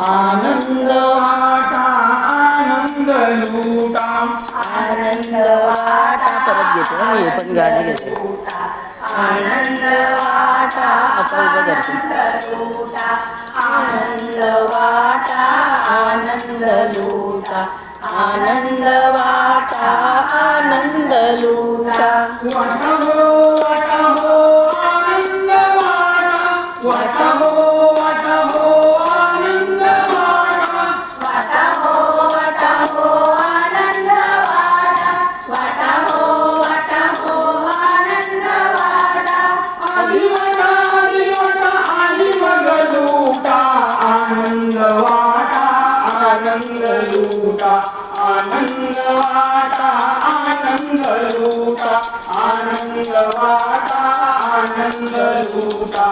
आनंद वाटा आनंद लुटा आनंद वाटा परत घेतो मी पण गाणं घेतो आनंद वाटा आता उभं लुटा आनंद वाटा आनंद लुटा आनंद वाटा आनंद लुटा वाटा हो आनंद वाटा वाटा हो आनंद वाटा हो आनंद वाटा हो आनंद वाटा आली मग लुटा आनंद वाटा आनंद लुटा आनंद वाटा आनंद लुटा आनंद वाटा आनंद लुटा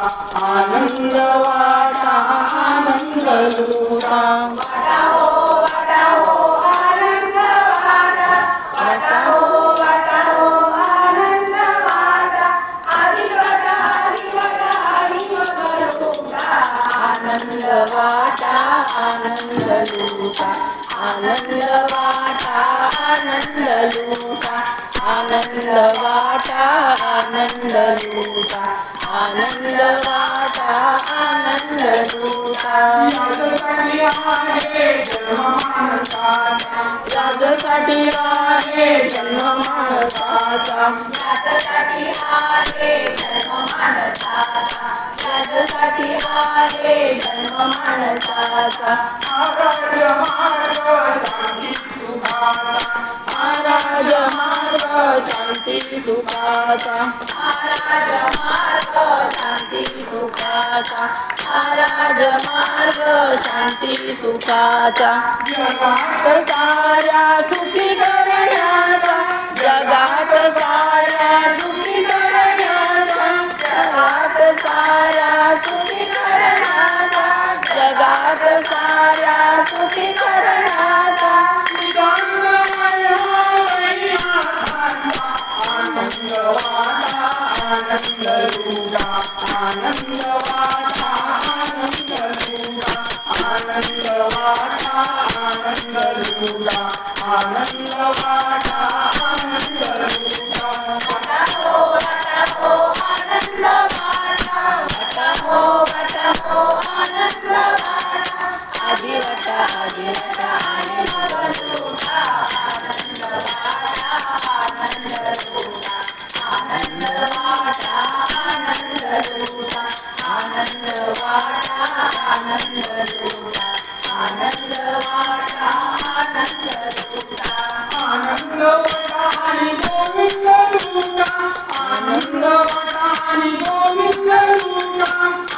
आनंद वाटा आनंद लुटा वाटा हो आनंद वाटा हो आनंद वाटा आली वाटा मग लुटा आनंद वाटा आनंद लुटा आनंद वाटा आनंद लुटा आनंद वाटा आनंद लुटा आनंद वाटा आनंद लुटा याच्यासाठी आहे जन्म माणसाचा याच्यासाठी आहे जन्म माणसाचा याच्यासाठी आहे जन्म माणसाचा महाराज मार्ग शांती सुखाचा महाराज मार्ग शांती सुखाचा महाराज मार्ग शांती सुखाचा जगात साऱ्या सुखी करण्याचा जगात साऱ्या सुखी करण्याचा जगात साऱ्या सुखी करण्याचा जगात साऱ्या सुखी करण्याचा आनंद वाटा आनंद लुटा आनंद वाटा आनंद लुटा आनंद वाटा आनंद लुटा आनंद वाटा आनंद लुटा वाटा हो आनंद वाटा हो आनंद वाटा आधी वाटा आणि मग लुटा आनंद वाटा आनंद लुटा आनंद वाटा आनंद लुटा आनंद वाटा आनंद लुटा आनंद वाटा आनंद लुटा आनंद वाटा आणि गोविंद लुटा आनंद वाटा आणि गोविंद लुटा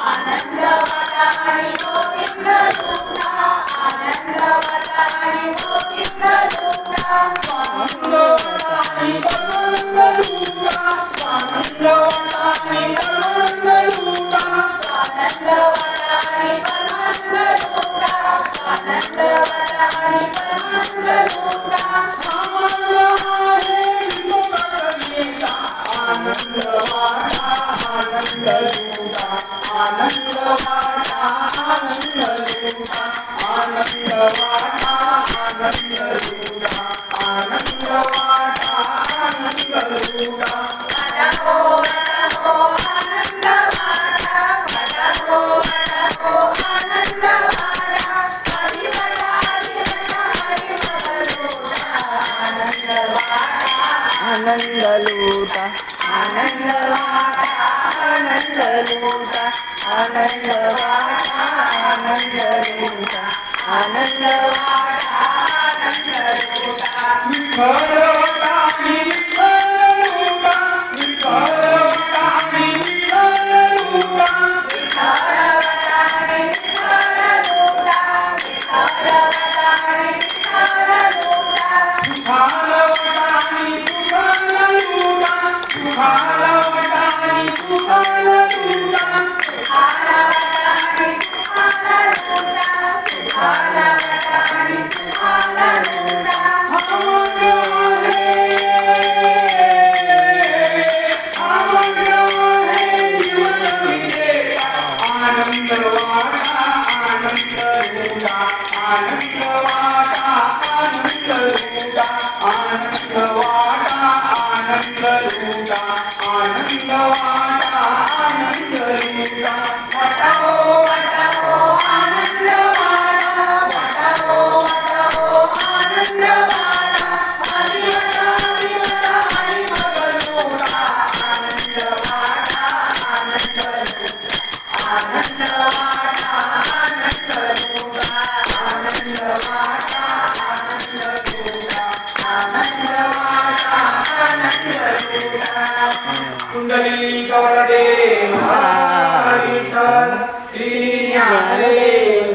आनंद वाटा आणि गोविंद लुटा आनंद वाटा आणि गोविंद लुटा आनंद वाटा आणि गोविंद लुटा आनंद वाटा आणि गोविंद लुटा आनंद वाटा आणि आनंद लुटा आनंद वाटा आणि आनंद लुटा आनंद आहे विठोबाचा आनंद वाटा आनंद लुटा आनंद वाटा आनंद लुटा आनंद वाटा आनंद लुटा आनंद वाटा आनंद लुटा वाटा हो आनंद वाटा वाटा हो आनंद वाटा आधी वाटा आणि मग लुटा आनंद वाटा आनंद लुटा आनंद वाटा आनंद लुटा आनंद वाटा आनंद लुटा आनंद वाटा आनंद लुटा विठ्ठल वाटा आणि विठ्ठल लुटा विठ्ठल वाटा आणि विठ्ठल लुटा विठ्ठल वाटा आणि विठ्ठल लुटा विठ्ठल वाटा आणि विठ्ठल लुटा सुखाल वाटा आणि सुखाल लुटा सुखाल वाटा आणि सुखाल लुटा सुखाल वाटा आणि सुखाल लुटा सुखाल वाटा आणि सुखाल लुटा आनंद वाटा आनंद लुटा आनंद वाटा आनंद लुटा आनंद वाटा आनंद लुटा आनंद वाटा आनंद लुटा वटाओ वटाओ आनंद वाटा वटाओ वटाओ आनंद वाटा हरिवट हरिवट हरिवट लुटा आनंद वाटा आनंद लुटा आनंद वाटा आनंद लुटा आनंद वाटा आनंद लुटा आनंद वाटा आनंद लुटा कुंडली गौरदेव विठ्ठल श्री ज्ञानदेव